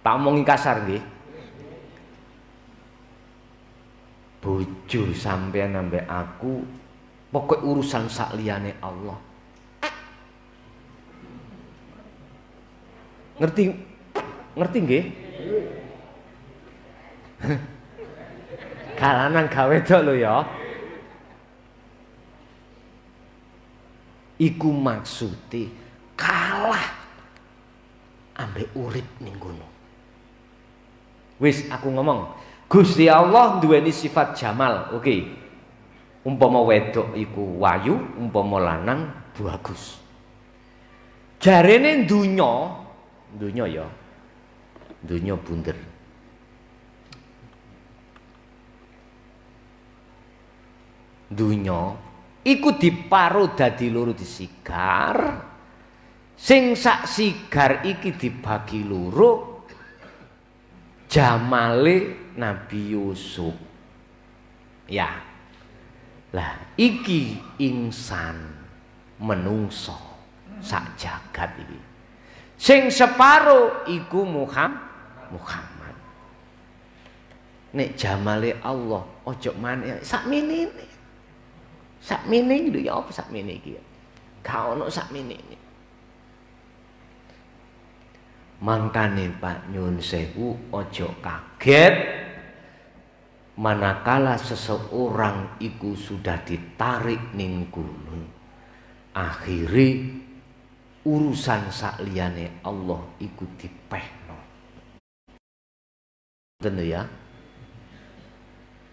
tak omongi kasar nggih. Bojo sampean ambek aku, pokok urusan sak liyane Allah. Ngerti nggih? Kalanan gawe tok lho ya. Iku maksude kalah ambek urip ning kono. Wis aku ngomong, Gusti Allah duweni sifat jamal, oke. Umpama wedok iku wayu, umpama lanang bagus. Jarene dunya ya. Dunya bunder. Dunya iku diparo dadi loro disigar. Sing sak sigar iki dibagi loro. Jamale Nabi Yusuf. Ya. Lah iki insan menungso sak jagat iki. Sing separo iku Muhammad. Nek jamale Allah ojo maneh sakmene. Sakmene lho ya apa sakmene iki? Ga ono sakmene iki. Mangkane Pak nyun sewu ojo kaget manakala seseorang iku sudah ditarik ning gunung. Akhire urusan sakliyane Allah iku dipehno. Ngoten ya.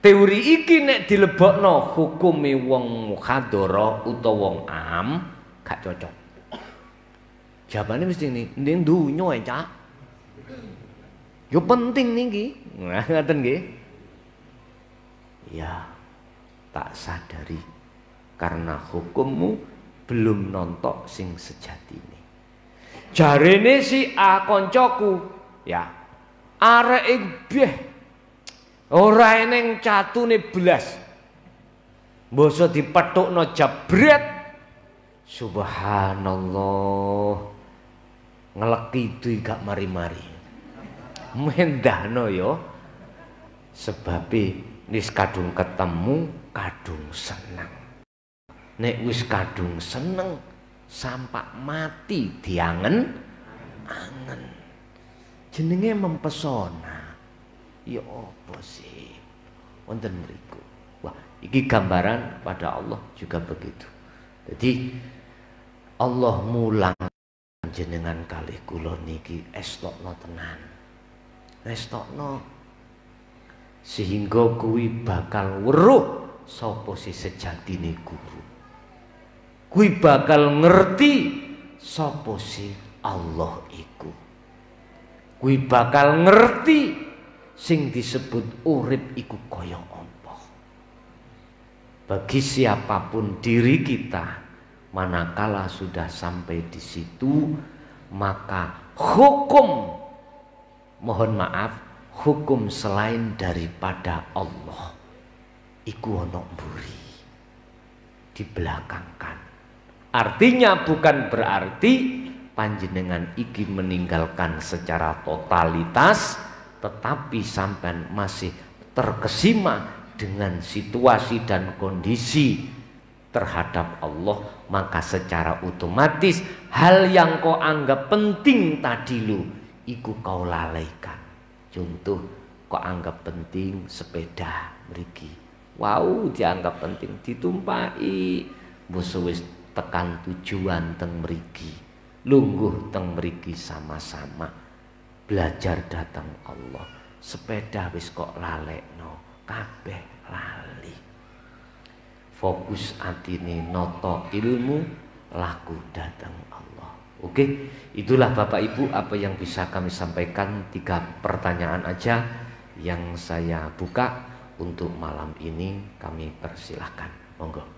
Teori iki nek dilebokno hukume wong mukhadharah utawa wong am gak cocok. Jawabane mesti ning dunya ae, Cak. Yo penting niki. Nah, ngoten nggih. Ya, tak sadari karena hukummu belum nontok sing sejatine. Jarene si A koncoku, ya. Areke beh ora eneng catune blas. Mbasa dipethukno jabret. Subhanallah. Ngeleki gak mari-mari. Mendahno yo. Sebabe wis kadung ketemu, kadung seneng. Nek wis kadung seneng sampak mati diangen-angen. Jenenge mempesona. Ya apa sih? Wonten mriku. Wah, iki gambaran pada Allah juga begitu. Jadi Allah mulang jenengan kalih kula niki estokno tenan. Estokno sehingga kuwi bakal weruh sapa si sejatine guru. Kuwi bakal ngerti sapa si Allah iku. Kuwi bakal ngerti sing disebut urip iku kaya apa. Bagi siapapun diri kita, manakala sudah sampai di situ, maka hukum, mohon maaf, hukum selain daripada Allah iku ono mburi, dibelakangkan. Artinya bukan berarti panjenengan iki meninggalkan secara totalitas, tetapi sampean masih terkesima dengan situasi dan kondisi terhadap Allah, maka secara otomatis hal yang kau anggap penting tadi lu iku kau lalaikan. Contoh kau anggap penting sepeda mriki, wow dianggap penting ditumpai, bosok wis tekan tujuan teng mriki, lungguh teng mriki sama-sama belajar datang Allah. sepeda wis kok lalekno, kabeh lali. Fokus atine noto ilmu, laku datang Allah. Oke, itulah Bapak Ibu apa yang bisa kami sampaikan. 3 pertanyaan aja yang saya buka untuk malam ini, kami persilahkan. Monggo.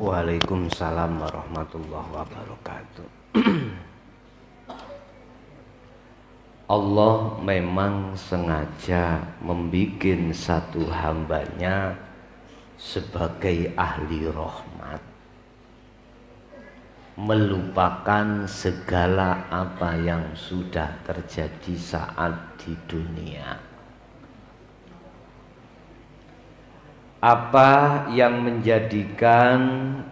Waalaikumsalam warahmatullahi wabarakatuh. Allah memang sengaja membikin satu hambanya sebagai ahli rahmat, melupakan segala apa yang sudah terjadi saat di dunia. Apa yang menjadikan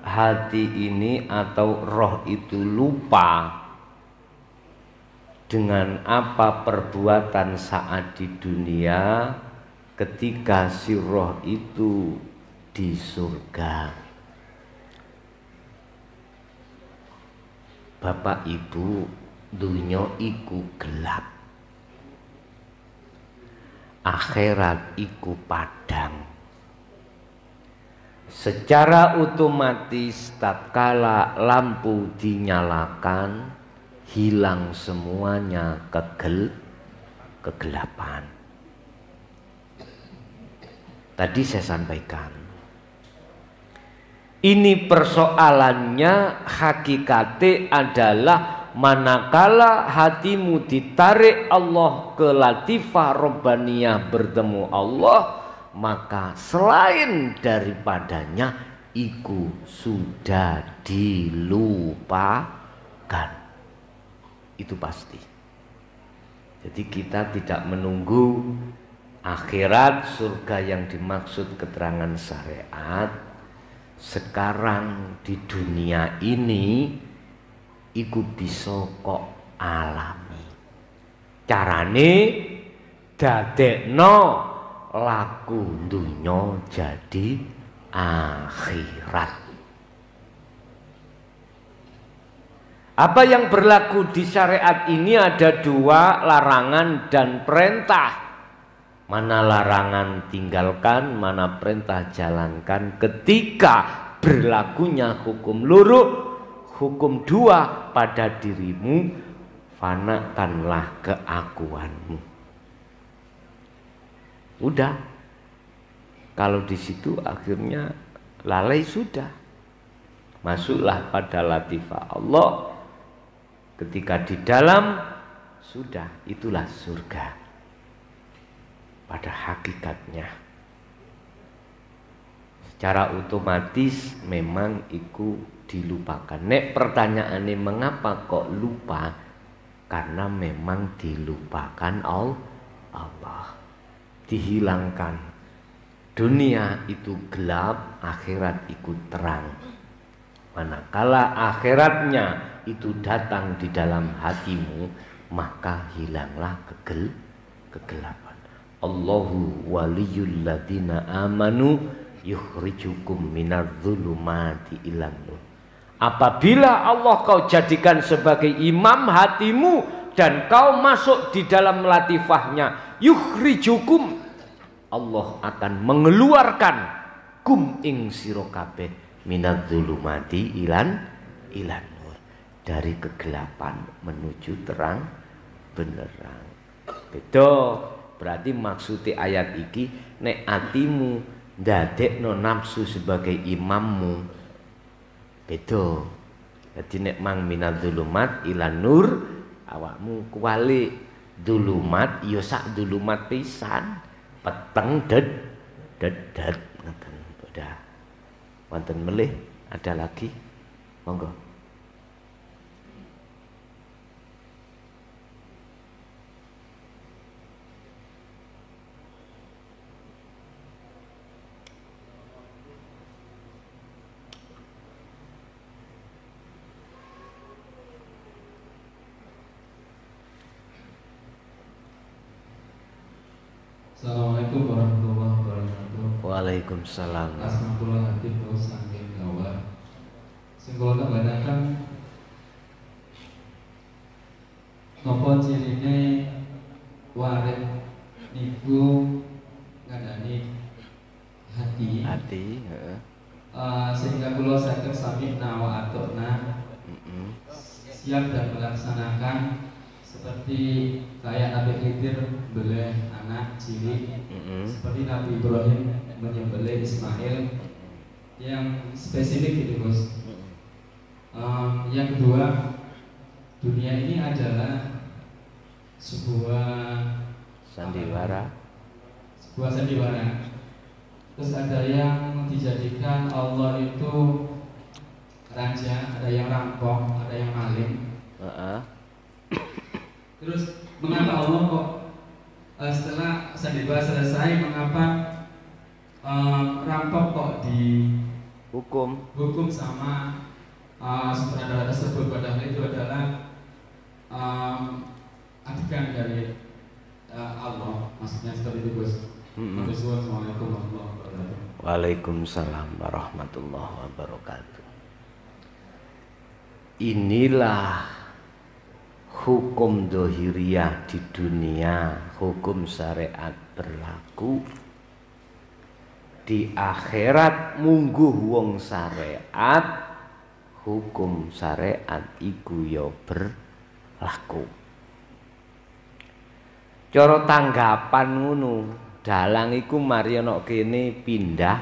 hati ini atau roh itu lupa dengan apa perbuatan saat di dunia ketika si roh itu di surga? Bapak Ibu, dunya iku gelap, akhirat iku padang. Secara otomatis tatkala lampu dinyalakan, hilang semuanya kegelapan. Tadi saya sampaikan, ini persoalannya hakikatnya adalah manakala hatimu ditarik Allah ke latifah Robbaniyah bertemu Allah, maka selain daripadanya iku sudah dilupakan. Itu pasti. Jadi kita tidak menunggu akhirat, surga yang dimaksud keterangan syariat. Sekarang di dunia ini iku bisa kok alami. Carane dadekno laku dunya jadi akhirat. Apa yang berlaku di syariat ini ada 2, larangan dan perintah. Mana larangan tinggalkan, mana perintah jalankan. Ketika berlakunya hukum luruh, hukum 2 pada dirimu, fanakanlah keakuanmu. Udah, kalau di situ akhirnya lalai sudah. Masuklah pada latifah Allah, Ketika di dalam, sudah, itulah surga. Pada hakikatnya secara otomatis memang iku dilupakan. Nek pertanyaannya mengapa kok lupa? Karena memang dilupakan Allah. Dihilangkan. Dunia itu gelap, akhirat itu terang. Manakala akhiratnya itu datang di dalam hatimu, maka hilanglah kegelapan. Allahu waliyul ladina amanu yukhrijukum minadh-dhulumati ilan nur. Apabila Allah kau jadikan sebagai imam hatimu dan kau masuk di dalam latifahnya, yukhrijukum, Allah akan mengeluarkan kum ing sira kabeh minadh-dhulumati ilan nur, dari kegelapan menuju terang benerang. Beda, berarti maksudnya ayat iki nek atimu ndadekno nafsu sebagai imammu, beda. Jadi nek mang minadh-dhulumat ilan nur, awakmu kuali dhulumat ya sak dhulumat pisan, peteng dedet ngoten. Udah. Wonten melih ada lagi? Monggo. Assalamualaikum warahmatullahi wabarakatuh. Waalaikumsalam. Asmaul hati terus saking gawat. Sing kula tambahkan napa cirine warit niku ngandani hati. Heeh. Sehingga kula saged sami wa atuna siap dan melaksanakan seperti kayak Nabi Khidir beleh anak cilik, seperti Nabi Ibrahim menyembelih Ismail, yang spesifik gitu bos. Yang kedua, dunia ini adalah sebuah sandiwara. Terus ada yang dijadikan Allah itu raja, ada yang rampok, ada yang maling. Terus mengapa Allah kok setelah sandiwara selesai, mengapa rampok kok dihukum sama sutradara tersebut, padahal itu adalah adegan dari Allah, maksudnya seperti itu bos. Assalamualaikum warahmatullahi wabarakatuh. Waalaikumsalam warahmatullahi wabarakatuh. Inilah hukum dohiriyah di dunia, hukum syariat berlaku. Di akhirat mungguh wong syariat, hukum syariat iku ya berlaku. Cara tanggapan ngono, dalang iku mari ana kene pindah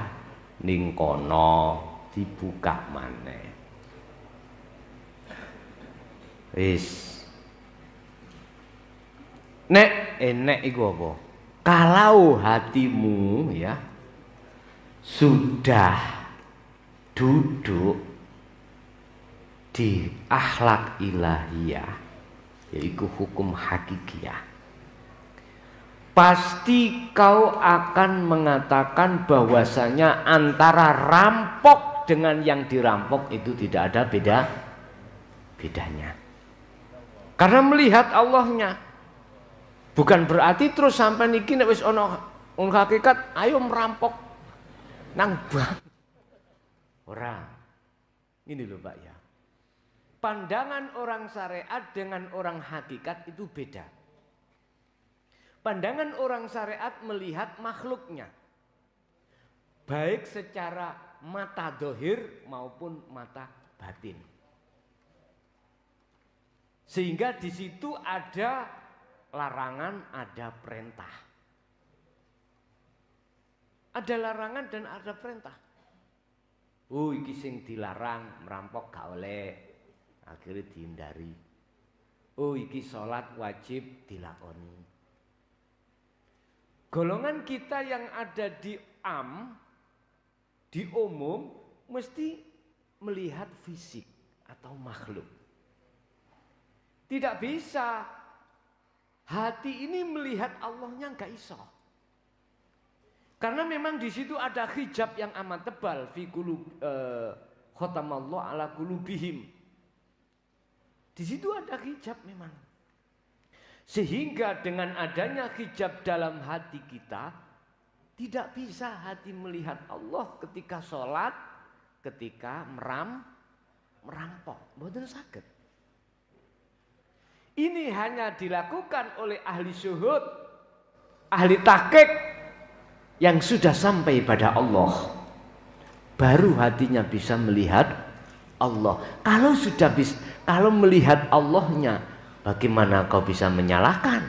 ning kono dibuka maneh. Wis. Nek enek iku apa? Kalau hatimu ya sudah duduk di akhlak ilahiyah, yaitu hukum hakikiyah, pasti kau akan mengatakan bahwasanya antara rampok dengan yang dirampok itu tidak ada bedanya. Karena melihat Allahnya. Bukan berarti terus sampai niki nek wis ana hakikat ayo merampok nang bank. Ora. Ini loh Pak ya. Pandangan orang syariat dengan orang hakikat itu beda. Pandangan orang syariat melihat makhluknya. Baik secara mata dohir maupun mata batin. Sehingga di situ ada larangan, ada perintah. Ada larangan dan ada perintah. Iki sing dilarang merampok gak oleh, akhirnya dihindari. Oh iki sholat wajib dilakoni. Golongan kita yang ada di umum mesti melihat fisik atau makhluk. Tidak bisa. Hati ini melihat Allahnya nggak iso. Karena memang di situ ada hijab yang amat tebal. Fi khatamallahu ala qulubihim. Di situ ada hijab memang. Sehingga dengan adanya hijab dalam hati kita, tidak bisa hati melihat Allah ketika sholat, ketika merampok. Mboten saged. Ini hanya dilakukan oleh ahli syuhud, ahli tahqiq yang sudah sampai pada Allah. Baru hatinya bisa melihat Allah. Kalau melihat Allahnya, bagaimana kau bisa menyalahkan?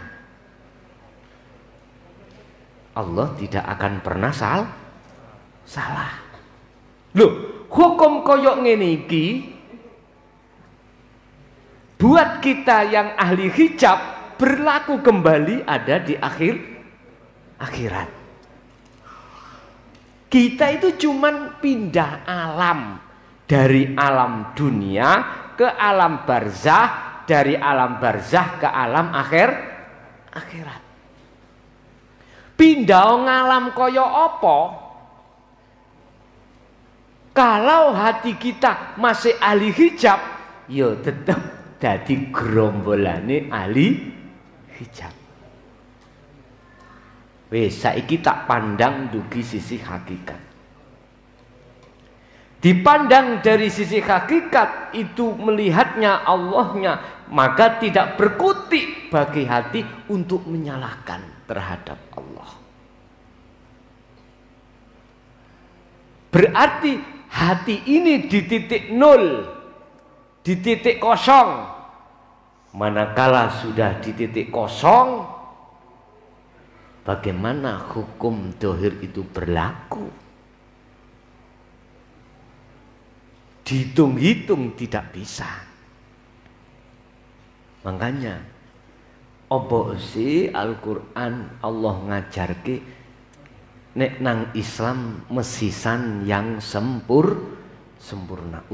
Allah tidak akan pernah salah. Loh, hukum koyok ngene iki buat kita yang ahli hijab berlaku kembali ada di akhirat. Kita itu cuman pindah alam. Dari alam dunia ke alam barzah, dari alam barzah ke alam akhirat. Pindah ngalam kaya apa? Kalau hati kita masih ahli hijab, ya tetap dadi gerombolane ahli hijab. Wes saiki tak pandang dugi sisi hakikat. Dipandang dari sisi hakikat itu melihatnya Allahnya, maka tidak berkutik bagi hati untuk menyalahkan terhadap Allah. Berarti hati ini di titik nol, di titik kosong. Manakala sudah di titik kosong, bagaimana hukum dohir itu berlaku? Dihitung-hitung tidak bisa. Makanya opo si Al-Quran Allah ngajarke nek nang Islam mesisan yang sempurna.